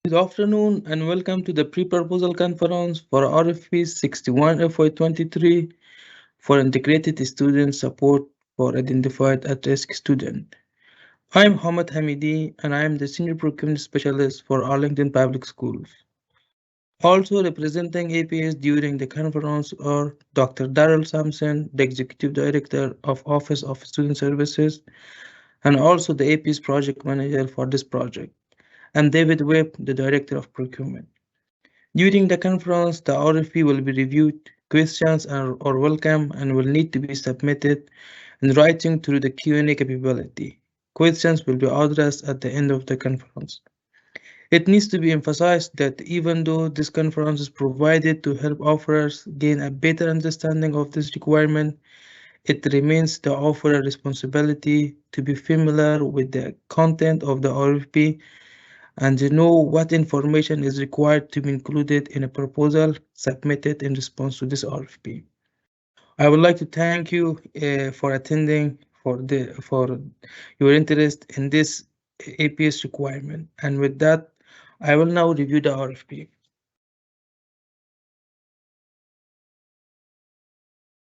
Good afternoon and welcome to the pre-proposal conference for RFP 61 FY23 for integrated student support for identified at-risk student. I'm Hamad Hamidi and I am the senior procurement specialist for Arlington Public Schools. Also representing APS during the conference are Dr. Darrell Sampson, the executive director of Office of Student Services, and also the APS project manager for this project, and David Webb, the director of procurement. During the conference, the RFP will be reviewed, questions are welcome and will need to be submitted in writing through the Q&A capability. Questions will be addressed at the end of the conference. It needs to be emphasized that even though this conference is provided to help offerers gain a better understanding of this requirement, it remains the offerer responsibility to be familiar with the content of the RFP and to know what information is required to be included in a proposal submitted in response to this RFP. I would like to thank you for attending for your interest in this APS requirement. And with that, I will now review the RFP.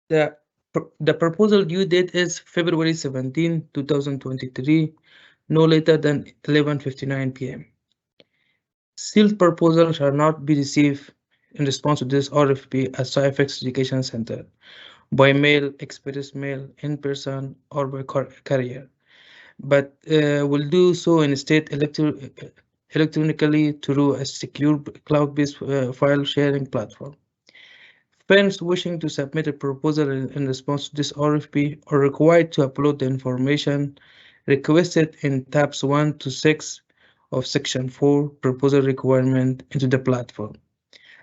The, the proposal due date is February 17, 2023, no later than 11:59 p.m. Sealed proposal shall not be received in response to this RFP at SciFX Education Center by mail, express mail, in person, or by carrier, but will do so instead electronically through a secure cloud-based file sharing platform. Firms wishing to submit a proposal in response to this RFP are required to upload the information requested in tabs 1 to 6 of Section 4 proposal requirement into the platform.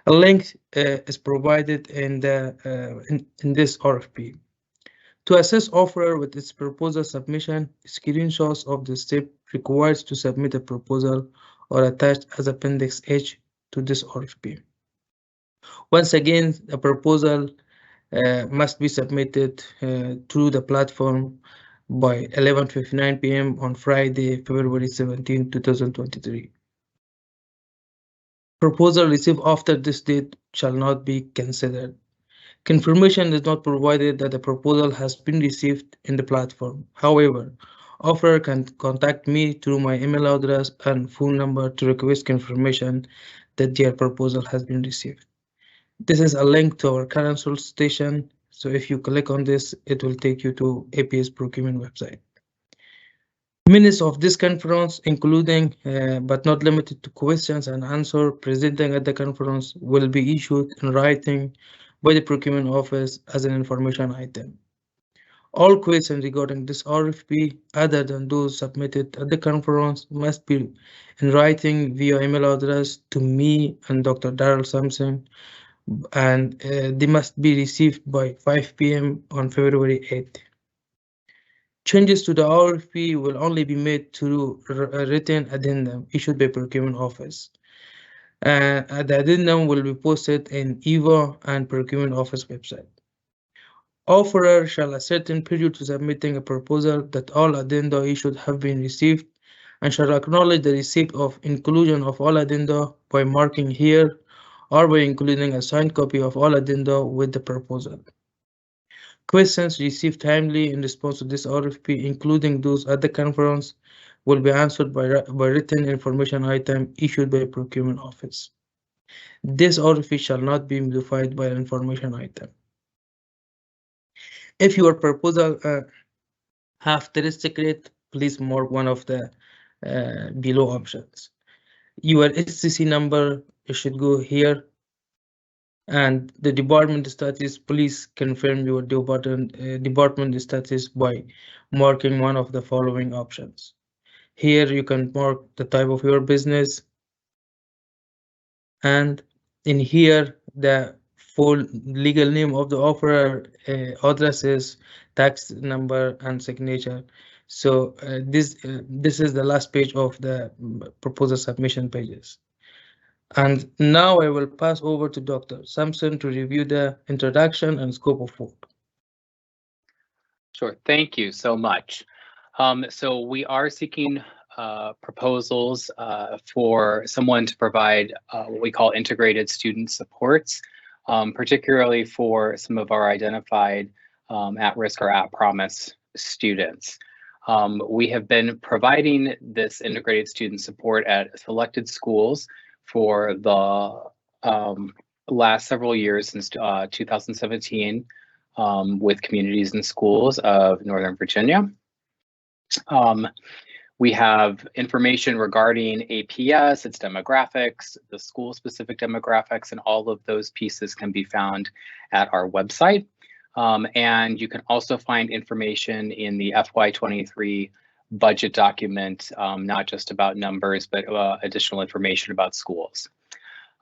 A link is provided in this RFP. To assess offerer with its proposal submission, screenshots of the step required to submit a proposal are attached as Appendix H to this RFP. Once again, a proposal must be submitted through the platform by 11:59 p.m. on Friday, February 17, 2023. Proposal received after this date shall not be considered. Confirmation is not provided that the proposal has been received in the platform. However, offerer can contact me through my email address and phone number to request confirmation that their proposal has been received. This is a link to our current solicitation. So if you click on this, it will take you to APS procurement website. Minutes of this conference, including but not limited to questions and answers presented at the conference, will be issued in writing by the procurement office as an information item. All questions regarding this RFP, other than those submitted at the conference, must be in writing via email address to me and Dr. Darrell Sampson, and they must be received by 5 p.m. on February 8th. Changes to the RFP will only be made through a written addendum issued by procurement office. The addendum will be posted in EVA and procurement office website. Offerer shall assert in period to submitting a proposal that all addenda issued have been received and shall acknowledge the receipt of inclusion of all addenda by marking here or by including a signed copy of all addenda with the proposal. Questions received timely in response to this RFP, including those at the conference, will be answered by written information item issued by procurement office. This RFP shall not be modified by an information item. If your proposal have test secret, please mark one of the below options. Your SCC number should go here, and the department status, please confirm your department status by marking one of the following options. Here you can mark the type of your business, and in here the full legal name of the offerer, addresses, tax number, and signature. So this is the last page of the proposal submission pages. And now I will pass over to Dr. Sampson to review the introduction and scope of work. Sure, thank you so much. So we are seeking proposals for someone to provide what we call integrated student supports, particularly for some of our identified at-risk or at-promise students. We have been providing this integrated student support at selected schools for the last several years since 2017 with communities and schools of Northern Virginia. We have information regarding APS, its demographics, the school-specific demographics, and all of those pieces can be found at our website. And you can also find information in the FY23 budget document, not just about numbers, but additional information about schools.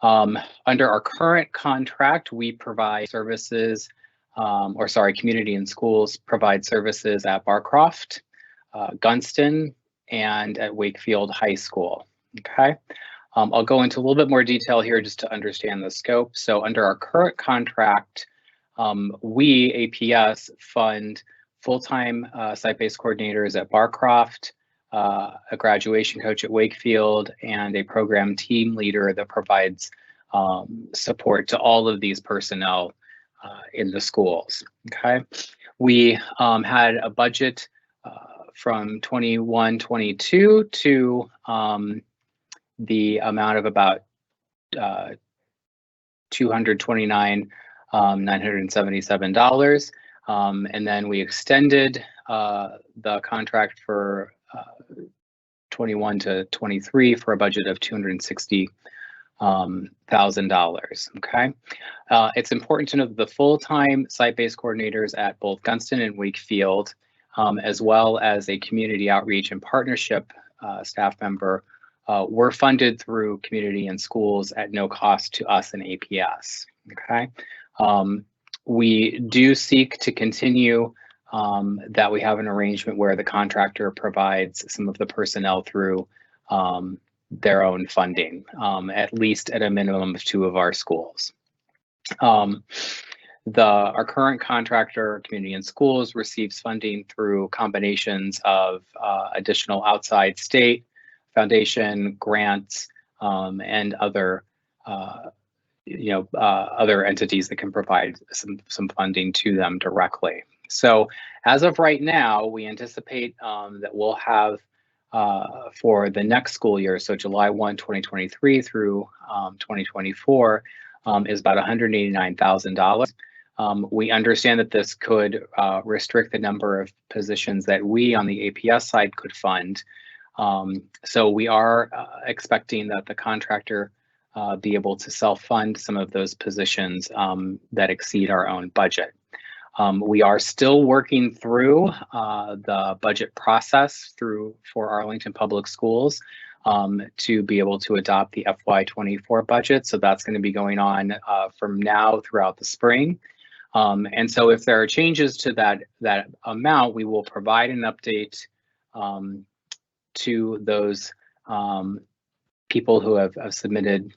Under our current contract, we provide services, community and schools provide services at Barcroft, Gunston, and at Wakefield High School. Okay, I'll go into a little bit more detail here just to understand the scope. So under our current contract, we, APS, fund full-time site-based coordinators at Barcroft, a graduation coach at Wakefield, and a program team leader that provides support to all of these personnel in the schools. Okay, we had a budget from 21-22 to the amount of about $229,977, and then we extended the contract for 21 to 23 for a budget of $260,000. Okay, it's important to know that the full-time site-based coordinators at both Gunston and Wakefield, as well as a community outreach and partnership staff member, were funded through community and schools at no cost to us and APS. Okay, we do seek to continue that we have an arrangement where the contractor provides some of the personnel through their own funding, at least at a minimum of 2 of our schools. Our current contractor, Community and Schools, receives funding through combinations of additional outside state, foundation, grants, and other other entities that can provide some funding to them directly. So as of right now, we anticipate that we'll have for the next school year, so July 1, 2023 through 2024, is about $189,000. We understand that this could restrict the number of positions that we on the APS side could fund. So we are expecting that the contractor be able to self-fund some of those positions that exceed our own budget. We are still working through the budget process for Arlington Public Schools to be able to adopt the FY24 budget. So that's going to be going on from now throughout the spring. And so if there are changes to that amount, we will provide an update to those people who have submitted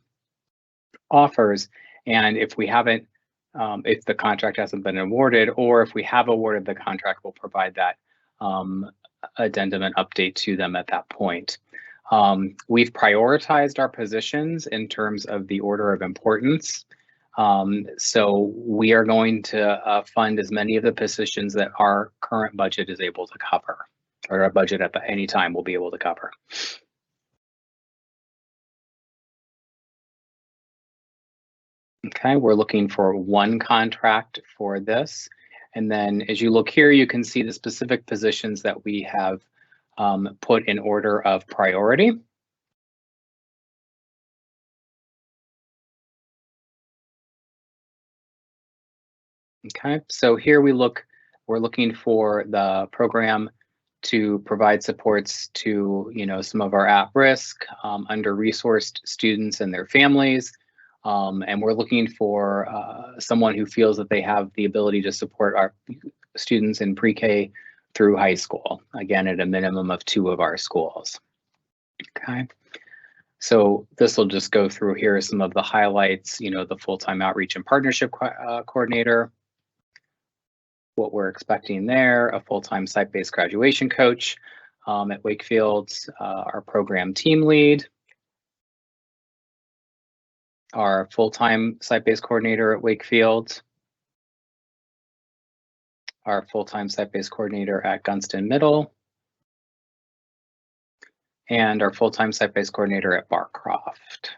offers. And if we haven't, if the contract hasn't been awarded, or if we have awarded the contract, we'll provide that addendum and update to them at that point. We've prioritized our positions in terms of the order of importance. So we are going to fund as many of the positions that our current budget is able to cover, or our budget at any time will be able to cover. Okay, we're looking for one contract for this. And then as you look here, you can see the specific positions that we have put in order of priority. Okay, so here we're looking for the program to provide supports to, some of our at-risk, under-resourced students and their families. And we're looking for someone who feels that they have the ability to support our students in pre-K through high school, again, at a minimum of 2 of our schools. Okay, so this will just go through here some of the highlights, the full-time outreach and partnership coordinator, what we're expecting there, a full-time site-based graduation coach, at Wakefield, our program team lead, our full-time site-based coordinator at Wakefield, our full-time site-based coordinator at Gunston Middle, and our full-time site-based coordinator at Barcroft.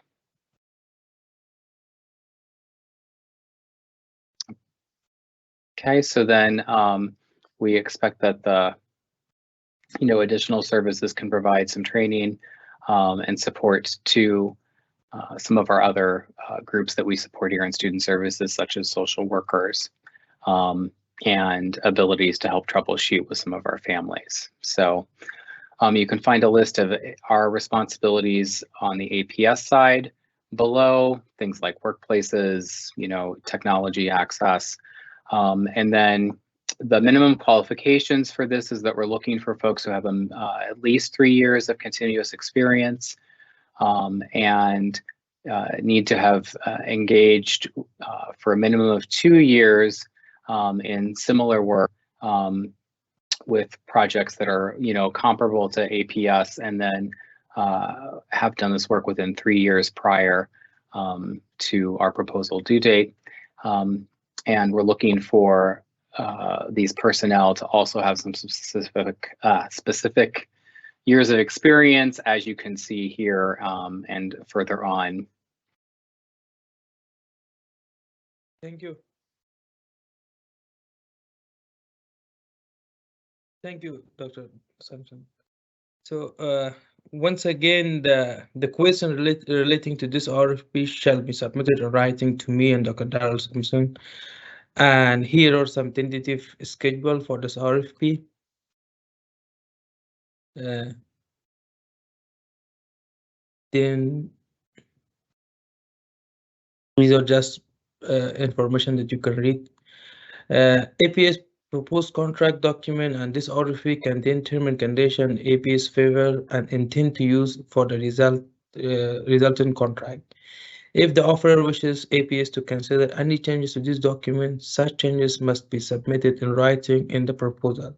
Okay, so then we expect that the additional services can provide some training and support to some of our other groups that we support here in student services, such as social workers, and abilities to help troubleshoot with some of our families. So you can find a list of our responsibilities on the APS side below, things like workplaces, technology access, and then the minimum qualifications for this is that we're looking for folks who have at least 3 years of continuous experience and need to have engaged for a minimum of 2 years in similar work with projects that are comparable to APS, and then have done this work within 3 years prior to our proposal due date. And we're looking for these personnel to also have some specific years of experience, as you can see here and further on. Thank you. Thank you, Dr. Sampson. So once again, the question relating to this RFP shall be submitted in writing to me and Dr. Darrell Sampson. And here are some tentative schedule for this RFP. Then these are just information that you can read. APS proposed contract document, and this RFP contain term and condition APS favor and intend to use for the resultant contract. If the offeror wishes APS to consider any changes to this document, such changes must be submitted in writing in the proposal,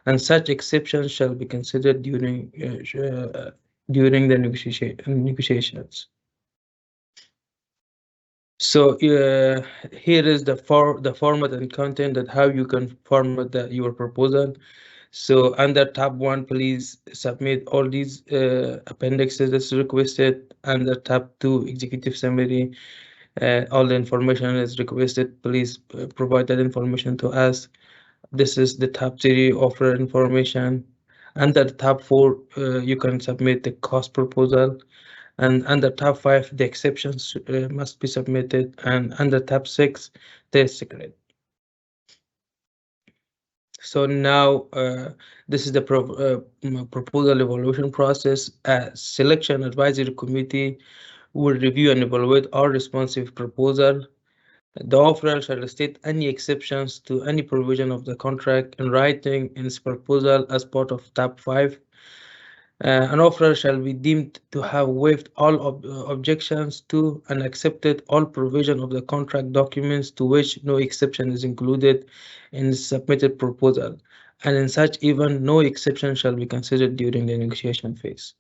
and such exceptions shall be considered during the negotiations. So here is the format and content that how you can format your proposal. So under tab 1, please submit all these appendixes that's requested. Under tab 2, executive summary, all the information is requested. Please provide that information to us. This is the tab 3, offer information. Under tab 4, you can submit the cost proposal. And under tab 5, the exceptions must be submitted. And under tab 6, the secret. So now this is the proposal evaluation process. Selection advisory committee will review and evaluate all responsive proposal. The offerer shall state any exceptions to any provision of the contract in writing in its proposal as part of tab 5. An offerer shall be deemed to have waived all objections to and accepted all provision of the contract documents to which no exception is included in the submitted proposal, and in such event, no exception shall be considered during the negotiation phase.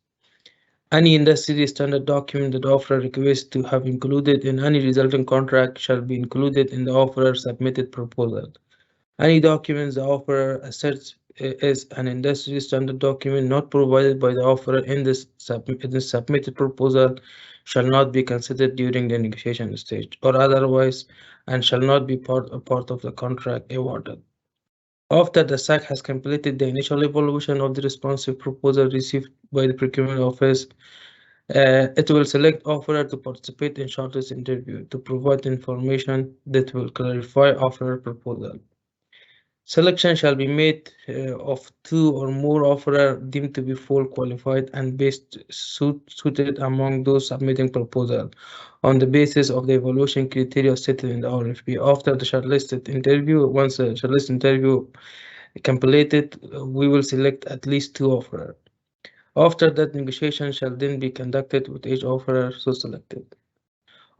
Any industry standard document that the offerer requests to have included in any resulting contract shall be included in the offerer submitted proposal. Any documents the offerer asserts is an industry standard document not provided by the offerer in this submitted proposal shall not be considered during the negotiation stage or otherwise, and shall not be part of the contract awarded. After the SAC has completed the initial evaluation of the responsive proposal received by the procurement office, it will select offerer to participate in shortlist interview to provide information that will clarify offerer proposal. Selection shall be made of 2 or more offerers deemed to be full qualified and best suited among those submitting proposal on the basis of the evaluation criteria set in the RFP. After the shortlisted interview, once the shortlist interview completed, we will select at least 2 offerers. After that, negotiation shall then be conducted with each offerer so selected.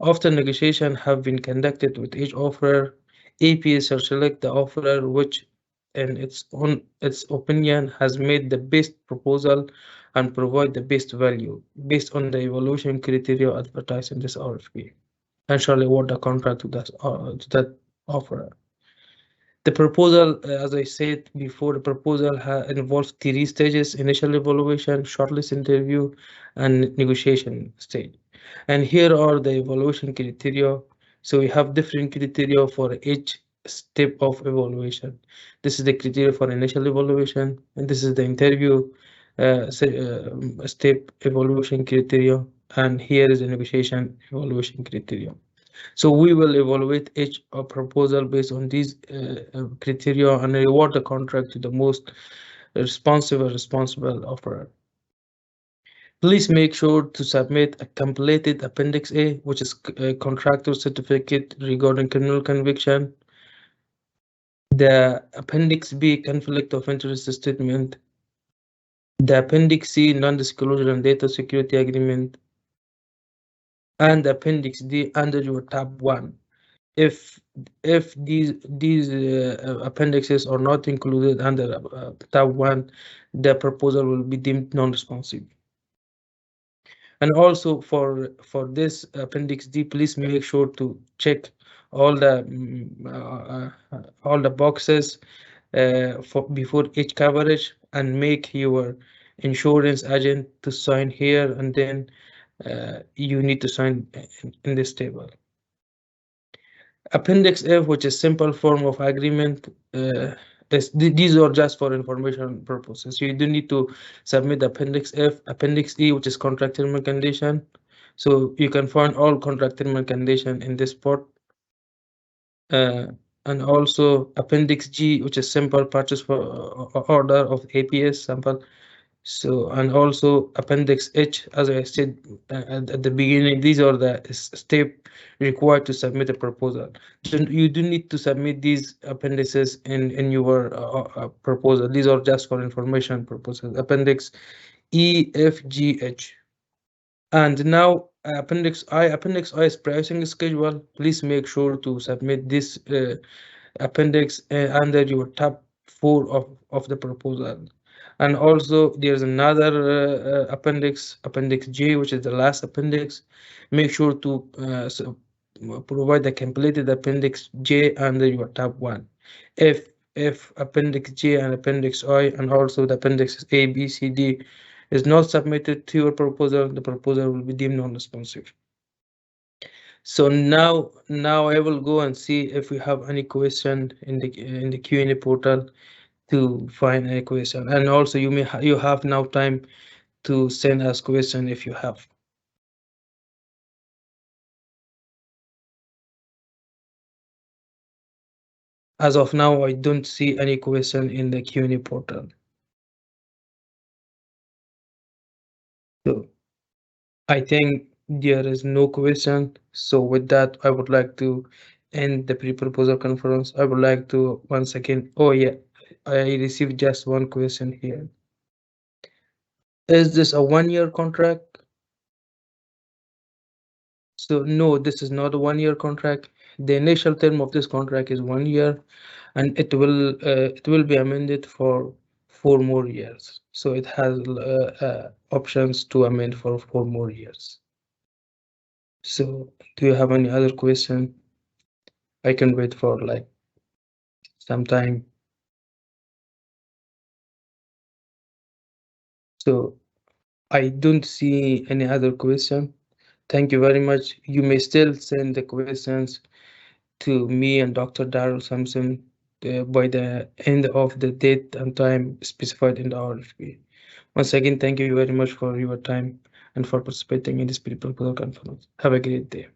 After negotiation have been conducted with each offerer, APS shall select the offerer which in its opinion has made the best proposal and provide the best value based on the evaluation criteria advertised in this RFP and shall award the contract to that offerer. The proposal, as I said before, the proposal involves three stages: initial evaluation, shortlist interview, and negotiation stage. And here are the evaluation criteria. So we have different criteria for each step of evaluation. This is the criteria for initial evaluation, and this is the interview step evaluation criteria, and here is the negotiation evaluation criteria. So we will evaluate each proposal based on these criteria and reward the contract to the most responsible offerer. Please make sure to submit a completed Appendix A, which is a contractor certificate regarding criminal conviction, the Appendix B conflict of interest statement, the Appendix C non-disclosure and data security agreement, and Appendix D under your tab 1. If these appendixes are not included under tab 1, the proposal will be deemed non-responsive. And also for this Appendix D, please make sure to check all the boxes for before each coverage, and make your insurance agent to sign here, and then you need to sign in this table. Appendix F, which is simple form of agreement, these are just for information purposes. You do need to submit Appendix F. Appendix E, which is contract term and condition. So you can find all contract term and condition in this part. And also Appendix G, which is simple purchase for order of APS sample. So, and also Appendix H, as I said at the beginning, these are the step required to submit a proposal. So you do need to submit these appendices in your proposal. These are just for information purposes. Appendix E, F, G, H. And now Appendix I. Appendix I is pricing schedule. Please make sure to submit this appendix under your tab 4 of the proposal. And also there's another appendix J, which is the last appendix. Make sure to provide the completed appendix J under your tab 1. If appendix J and appendix I and also the appendix A, B, C, D is not submitted to your proposal, the proposal will be deemed non-responsive. So now I will go and see if we have any question in the Q&A portal to find a question. And also you have now time to send us question if you have. As of now, I don't see any question in the Q&A portal. So I think there is no question. So with that, I would like to end the pre-proposal conference. I would like to once again, oh yeah, I received just one question here. Is this a 1-year contract? So no, this is not a 1-year contract. The initial term of this contract is 1 year, and it will be amended for 4 more years. So it has options to amend for 4 more years. So do you have any other question? I can wait for like some time. So I don't see any other question. Thank you very much. You may still send the questions to me and Dr. Darrell Sampson by the end of the date and time specified in the RFP. Once again, thank you very much for your time and for participating in this pre-proposal conference. Have a great day.